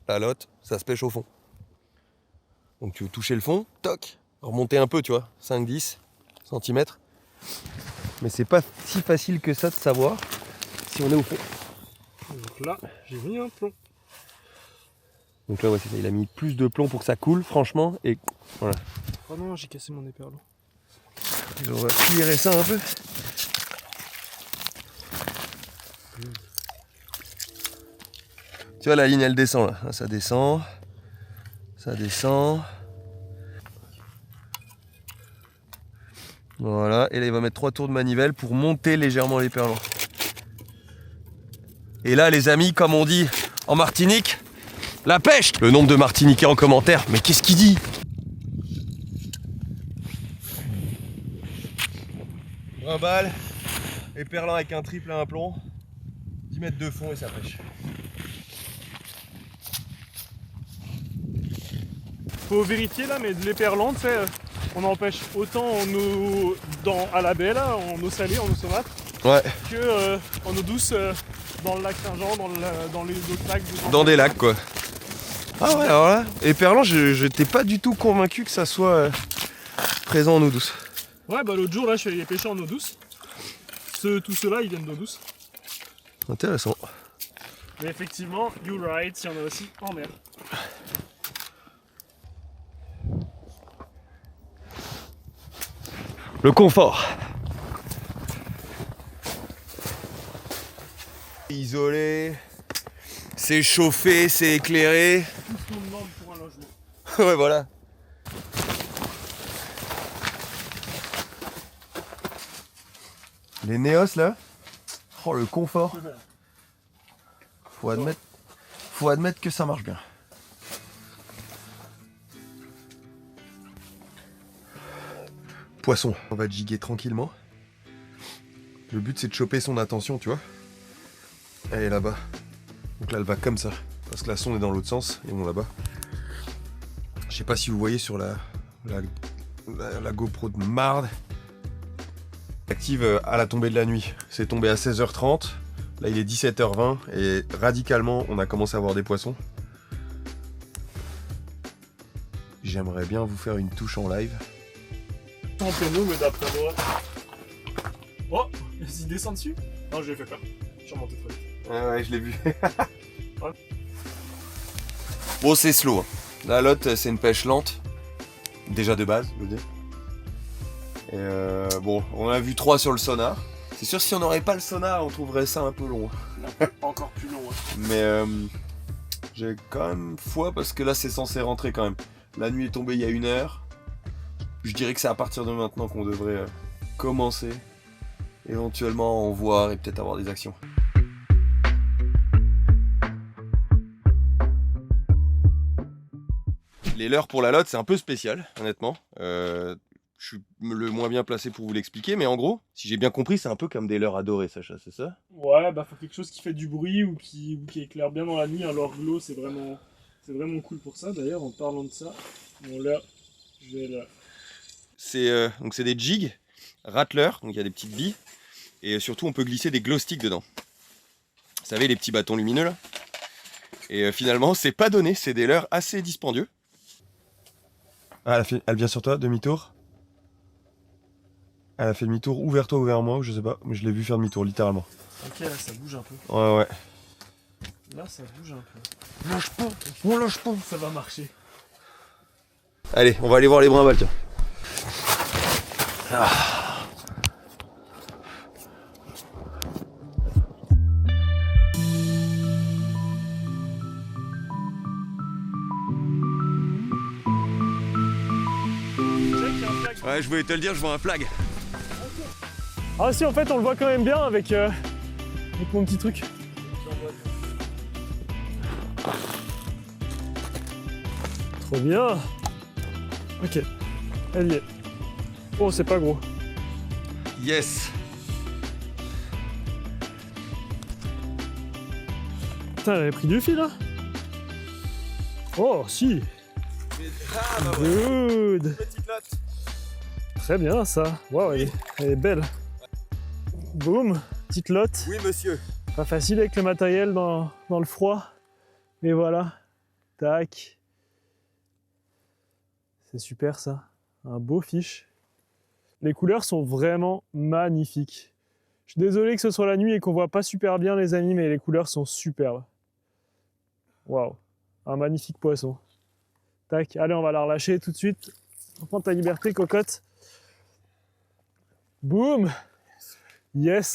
La lotte, ça se pêche au fond. Donc tu veux toucher le fond, toc, remonter un peu, tu vois, 5-10 cm. Mais c'est pas si facile que ça de savoir si on est au fond. Donc là, j'ai mis un plomb. Donc là, ouais, c'est ça, il a mis plus de plomb pour que ça coule, franchement, et voilà. Oh non, j'ai cassé mon éperlot. On va tirer ça un peu. Tu vois, la ligne, elle descend là. Ça descend. Ça descend. Voilà. Et là, il va mettre 3 tours de manivelle pour monter légèrement l'éperlon. Et là, les amis, comme on dit en Martinique, la pêche! Le nombre de Martiniquais en commentaire, mais qu'est-ce qu'il dit? Brimballe, éperlin avec un triple à un plomb, 10 mètres de fond et ça pêche. Faut vérifier là, mais de l'éperlan, tu sais, on en pêche autant en eau à la baie, là, en eau salée, en eau saumâtre, Ouais. que en eau douce dans le lac Saint-Jean, dans les autres lacs. Dans des lacs quoi. Ah ouais, alors là, éperlan, je t'ai pas du tout convaincu que ça soit présent en eau douce. Ouais, bah l'autre jour, là, je suis allé pêcher en eau douce. Tous ceux-là, ils viennent d'eau douce. Intéressant. Mais effectivement, you're right, il y en a aussi en mer. Le confort. Isolé, c'est chauffé, c'est éclairé. Tout ce qu'on demande pour un logement. Ouais, voilà. Les Néos là. Oh, le confort. Faut admettre que ça marche bien. Poisson. On va jiguer tranquillement. Le but c'est de choper son attention, tu vois. Elle est là-bas. Donc là elle va comme ça. Parce que la sonde est dans l'autre sens et on là-bas. Je sais pas si vous voyez sur la GoPro de Marde. Active à la tombée de la nuit. C'est tombé à 16h30. Là il est 17h20 et radicalement on a commencé à voir des poissons. J'aimerais bien vous faire une touche en live. Entre nous, mais d'après moi. Oh, il descend dessus? Non, je lui ai fait peur. Je suis remonté trop vite. Ouais, je l'ai vu. Bon, c'est slow. Hein. La lotte, c'est une pêche lente. Déjà de base, je veux dire. Et bon, on a vu 3 sur le sonar. C'est sûr, si on n'aurait pas le sonar, on trouverait ça un peu long. Encore plus long. Mais J'ai quand même foi parce que là c'est censé rentrer quand même. La nuit est tombée il y a 1 heure. Je dirais que c'est à partir de maintenant qu'on devrait commencer. Éventuellement en voir et peut-être avoir des actions. Les leurres pour la lotte, c'est un peu spécial, honnêtement. Je suis le moins bien placé pour vous l'expliquer, mais en gros, si j'ai bien compris, c'est un peu comme des leurres adorées, Sacha, c'est ça? Ouais, bah faut quelque chose qui fait du bruit ou qui éclaire bien dans la nuit. Un leurre glow, c'est vraiment cool pour ça. D'ailleurs, en parlant de ça, mon leurre, je vais là. Donc c'est des jigs, rattlers, donc il y a des petites billes, et surtout on peut glisser des glow sticks dedans. Vous savez, les petits bâtons lumineux là? Et finalement, c'est pas donné, c'est des leurres assez dispendieux. Ah, elle vient sur toi, demi-tour. Elle a fait demi-tour ou vers toi ou vers moi, je sais pas, mais je l'ai vu faire demi-tour, littéralement. Ok, là ça bouge un peu. Ouais, ouais. Là ça bouge un peu. Lâche pas, on lâche pas. Ça va marcher. Allez, on va aller voir les brimbales, tiens. Ah. Ouais, je voulais te le dire, je vois un flag. Ah si, en fait on le voit quand même bien avec mon petit truc. Trop bien. Ok, elle y est. Oh, c'est pas gros. Yes. Putain, elle avait pris du fil là. Oh, si. Good. Très bien ça. Waouh, elle est belle. Boum, petite lotte. Oui, monsieur. Pas facile avec le matériel dans le froid. Mais voilà. Tac. C'est super ça. Un beau fiche. Les couleurs sont vraiment magnifiques. Je suis désolé que ce soit la nuit et qu'on voit pas super bien les amis, mais les couleurs sont superbes. Waouh. Un magnifique poisson. Tac, allez, on va la relâcher tout de suite. Prends ta liberté, cocotte. Boum. Yes.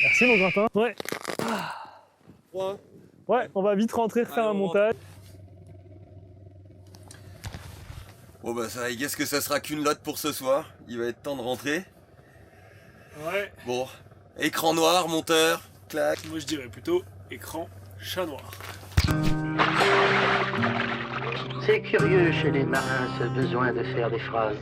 Merci mon gratin. Ouais. Ouais, on va vite rentrer, refaire un montage. Bon bah ça, I guess que ça sera qu'une lotte pour ce soir. Il va être temps de rentrer. Ouais. Bon, écran noir, monteur, clac. Moi je dirais plutôt écran chat noir. C'est curieux chez les marins ce besoin de faire des phrases.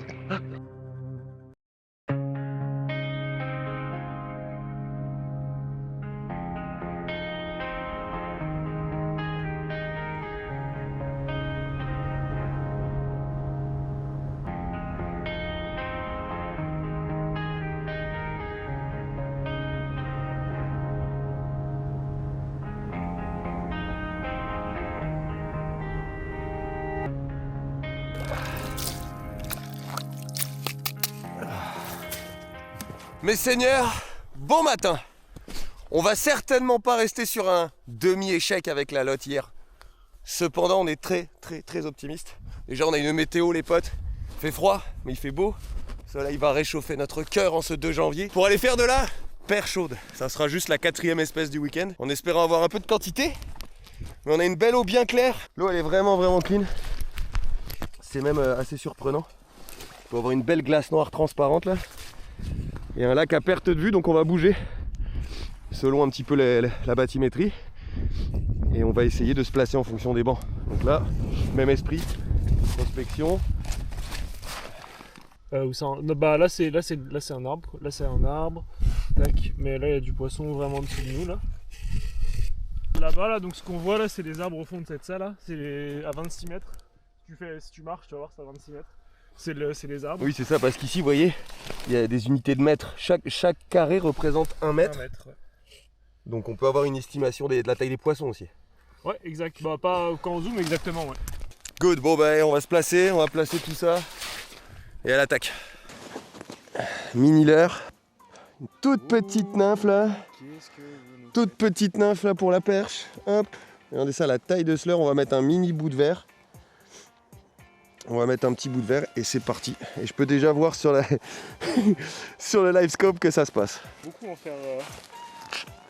Mes seigneurs, bon matin. On va certainement pas rester sur un demi-échec avec la lotte hier. Cependant, on est très optimiste. Déjà, on a une météo, les potes. Il fait froid, mais il fait beau. Le soleil va réchauffer notre cœur en ce 2 janvier. Pour aller faire de la perche chaude. Ça sera juste la 4e espèce du week-end. En espérant avoir un peu de quantité. Mais on a une belle eau bien claire. L'eau, elle est vraiment clean. C'est même assez surprenant. On peut avoir une belle glace noire transparente là. Et un lac à perte de vue, donc on va bouger selon un petit peu la bathymétrie et on va essayer de se placer en fonction des bancs. Donc là, même esprit, prospection. Bah là c'est un arbre, là c'est un arbre. Tac, mais là il y a du poisson vraiment en dessous de nous là. Là-bas là, donc ce qu'on voit là c'est les arbres au fond de cette salle là, c'est à 26 mètres. Si tu marches, tu vas voir c'est à 26 mètres. C'est les arbres. Oui, c'est ça, parce qu'ici, vous voyez, il y a des unités de mètres. Chaque carré représente 1 mètre. 1 mètre, ouais. Donc on peut avoir une estimation de la taille des poissons aussi. Ouais, exact. Bah pas quand on zoome, exactement, ouais. Good, bon bah on va se placer, on va placer tout ça. Et à l'attaque. Mini leurre. Une toute petite nymphe là. Toute petite nymphe là pour la perche. Hop. Regardez ça, la taille de ce leurre, on va mettre un mini bout de verre. On va mettre un petit bout de verre et c'est parti. Et je peux déjà voir sur, sur le live scope que ça se passe. Beaucoup en faire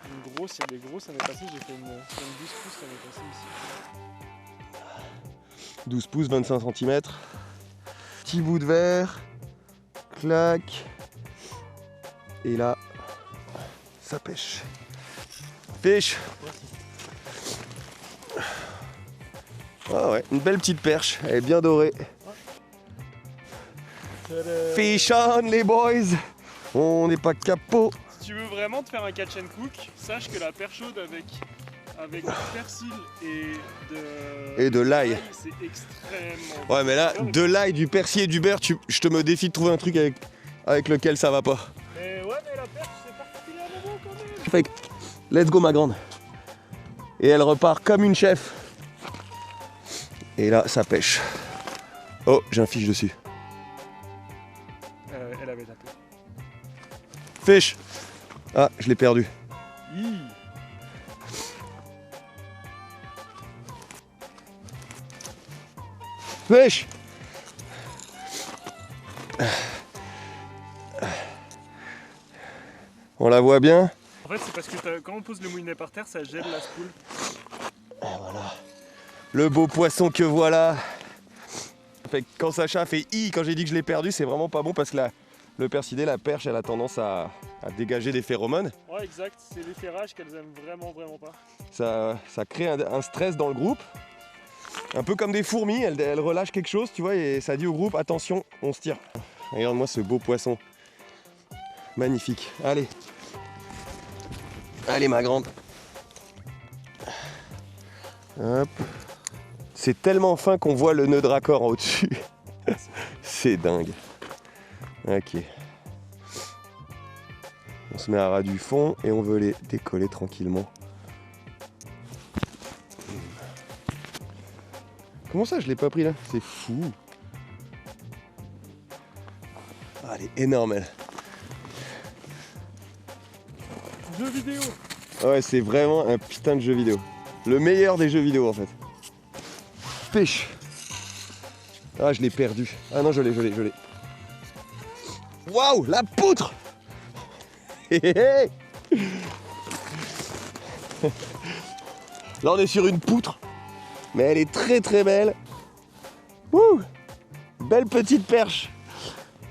une grosse, il y a des grosses, ça m'est passé, j'ai fait une 12 pouces, ça m'est passé ici. 12 pouces, 25 cm. Petit bout de verre. Clac. Et là, ça pêche. Pêche. Ah ouais, une belle petite perche, elle est bien dorée. Fish on les boys. On n'est pas capot. Si tu veux vraiment te faire un catch and cook, sache que la perche chaude avec du persil et de l'ail, c'est extrêmement... Ouais mais là, de l'ail, du persil et du beurre, je te me défie de trouver un truc avec lequel ça va pas. Mais ouais, mais la perche c'est particulièrement bon quand même. Fait que, let's go ma grande. Et elle repart comme une chef. Et là, ça pêche. Oh, j'ai un fiche dessus. Elle avait tapé. Fish. Ah, je l'ai perdu. Fish. On la voit bien. En fait, c'est parce que quand on pose le moulinet par terre, ça gèle la spoule. Et voilà. Le beau poisson que voilà. Fait que quand Sacha fait i, quand j'ai dit que je l'ai perdu, c'est vraiment pas bon parce que le persidé, la perche, elle a tendance à dégager des phéromones. Ouais, exact. C'est les ferrages qu'elles aiment vraiment pas. Ça crée un stress dans le groupe. Un peu comme des fourmis, elles relâchent quelque chose, tu vois, et ça dit au groupe, attention, on se tire. Regarde-moi ce beau poisson. Magnifique. Allez. Allez, ma grande. Hop. C'est tellement fin qu'on voit le nœud de raccord en au-dessus. C'est dingue. Ok. On se met à ras du fond et on veut les décoller tranquillement. Comment ça je l'ai pas pris là? C'est fou. Ah, elle est énorme elle. Jeux vidéo. Ouais, c'est vraiment un putain de jeu vidéo. Le meilleur des jeux vidéo en fait. Pêche. Ah, je l'ai perdu. Ah non, je l'ai. Waouh, la poutre. Là, on est sur une poutre. Mais elle est très très belle. Wouh, belle petite perche.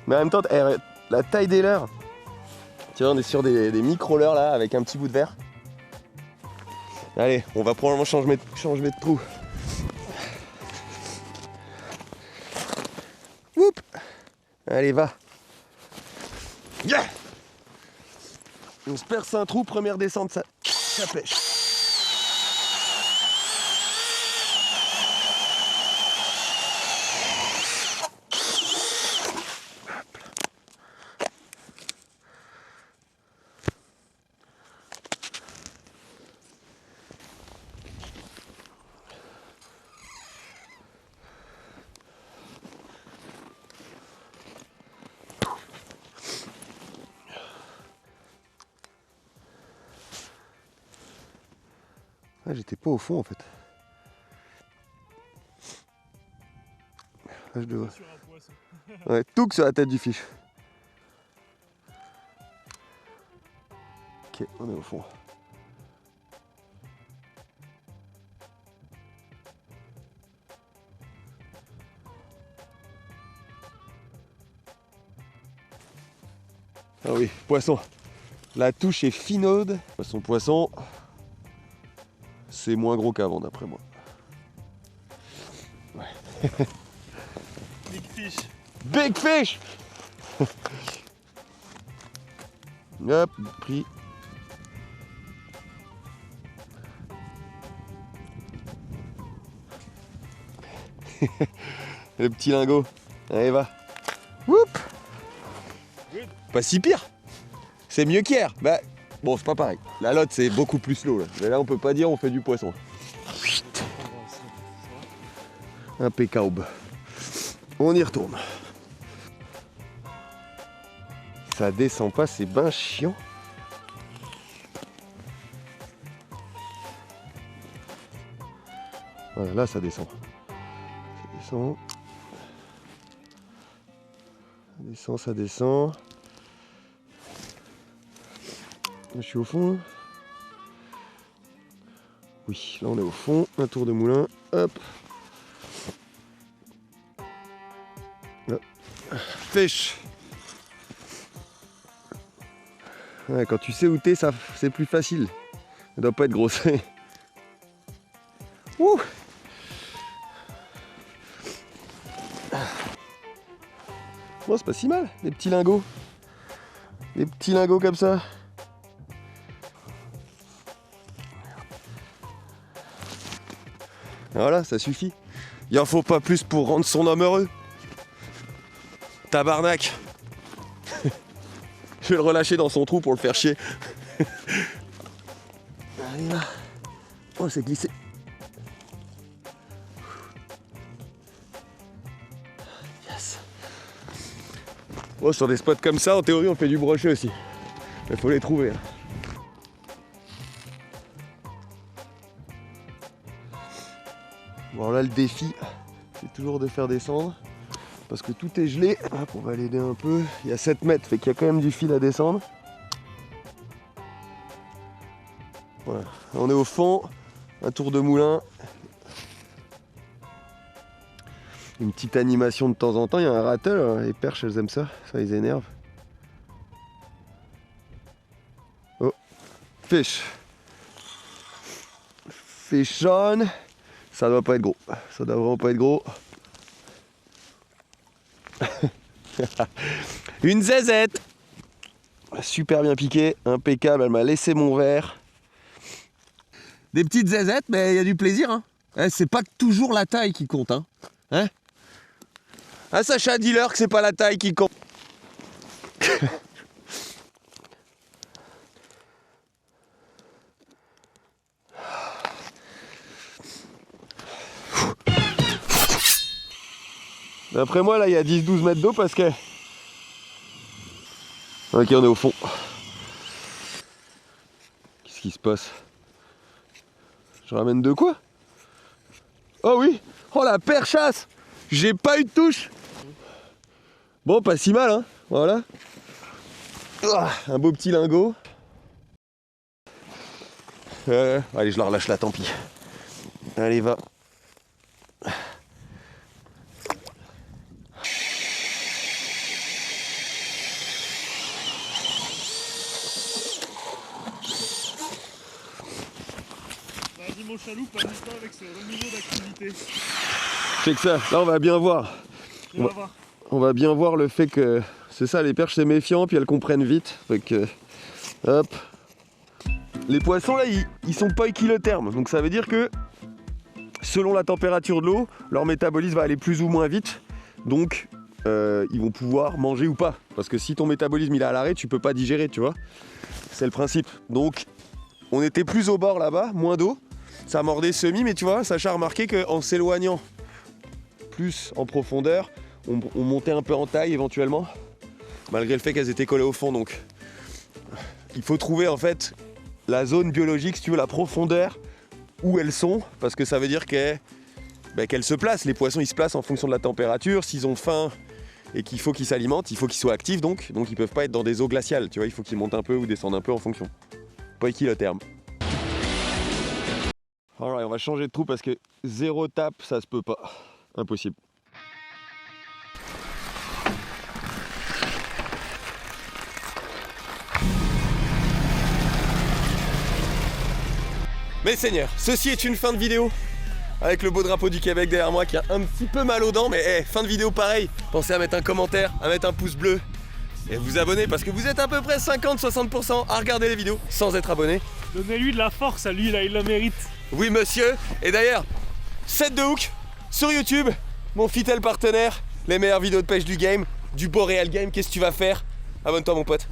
Mais en même temps, la taille des leurres. Tu vois, on est sur des micro-leurres là, avec un petit bout de verre. Allez, on va probablement changer de trou. Oup. Allez, va. Yeah. On se perce un trou, première descente, ça pêche. Ah, j'étais pas au fond en fait. Là, je devrais. Ouais, tout sur la tête du fiche. Ok, on est au fond. Ah oui, poisson. La touche est finaude. Poisson. C'est moins gros qu'avant d'après moi. Ouais. Big fish. Big fish. Hop, pris. Le petit lingot. Allez, va. Whoop. Pas si pire. C'est mieux qu'hier. Bah, bon, c'est pas pareil. La lotte, c'est beaucoup plus slow. Là. Mais là, on peut pas dire on fait du poisson. Impeccable. On y retourne. Ça descend pas, c'est ben chiant. Voilà, là, ça descend. Ça descend. Je suis au fond. Oui, là on est au fond. Un tour de moulin. Hop. Fish. Ouais, quand tu sais où t'es, c'est plus facile. Ça doit pas être grosse. Ouh. Bon, c'est pas si mal, des petits lingots. Des petits lingots comme ça. Voilà, ça suffit. Il en faut pas plus pour rendre son homme heureux. Tabarnak. Je vais le relâcher dans son trou pour le faire chier. Allez là. Oh, c'est glissé. Yes. Oh, sur des spots comme ça, en théorie, on fait du brochet aussi. Il faut les trouver. Hein. Bon, là, le défi, c'est toujours de faire descendre. Parce que tout est gelé. Hop, on va l'aider un peu. Il y a 7 mètres, fait qu'il y a quand même du fil à descendre. Voilà. On est au fond, un tour de moulin. Une petite animation de temps en temps. Il y a un rattle. Les perches, elles aiment ça. Ça les énerve. Oh, fish. Fish on. Ça doit pas être gros. Ça doit vraiment pas être gros. Une zézette. Super bien piqué, impeccable, elle m'a laissé mon verre. Des petites zézettes, mais il y a du plaisir. Hein. C'est pas toujours la taille qui compte. Hein. Ah, Sacha, dis-leur que c'est pas la taille qui compte. D'après moi, là, il y a 10-12 mètres d'eau parce que... Ok, on est au fond. Qu'est-ce qui se passe? Je ramène de quoi? Oh oui! Oh, la perchasse! J'ai pas eu de touche! Bon, pas si mal, hein? Voilà. Un beau petit lingot. Allez, je la relâche là, tant pis. Allez, va. Mon chaloupe a mis ça avec ce renouveau d'activité. C'est que ça, là on va bien voir. On va bien voir le fait que c'est ça, les perches c'est méfiant, puis elles comprennent vite. Fait que, hop. Les poissons là, ils sont pas équilothermes, donc ça veut dire que selon la température de l'eau, leur métabolisme va aller plus ou moins vite. Donc ils vont pouvoir manger ou pas. Parce que si ton métabolisme il est à l'arrêt, tu peux pas digérer, tu vois. C'est le principe. Donc on était plus au bord là-bas, moins d'eau. Ça mordait semi, mais tu vois, Sacha a remarqué qu'en s'éloignant plus en profondeur, on montait un peu en taille éventuellement, malgré le fait qu'elles étaient collées au fond. Donc il faut trouver en fait la zone biologique, si tu veux, la profondeur où elles sont, parce que ça veut dire qu'elles se placent. Les poissons ils se placent en fonction de la température. S'ils ont faim et qu'il faut qu'ils s'alimentent, il faut qu'ils soient actifs, donc ils peuvent pas être dans des eaux glaciales, tu vois, il faut qu'ils montent un peu ou descendent un peu en fonction. Pas équilotherme. Alright, on va changer de trou parce que 0 tape, ça se peut pas. Impossible. Mes seigneurs, ceci est une fin de vidéo. Avec le beau drapeau du Québec derrière moi qui a un petit peu mal aux dents, mais fin de vidéo pareil. Pensez à mettre un commentaire, à mettre un pouce bleu et à vous abonner parce que vous êtes à peu près 50-60% à regarder les vidéos sans être abonné. Donnez-lui de la force à lui, là, il la mérite. Oui monsieur, et d'ailleurs, Set de Hook sur YouTube, mon fidèle partenaire, les meilleures vidéos de pêche du game, du Boreal Game, qu'est-ce que tu vas faire? Abonne-toi mon pote.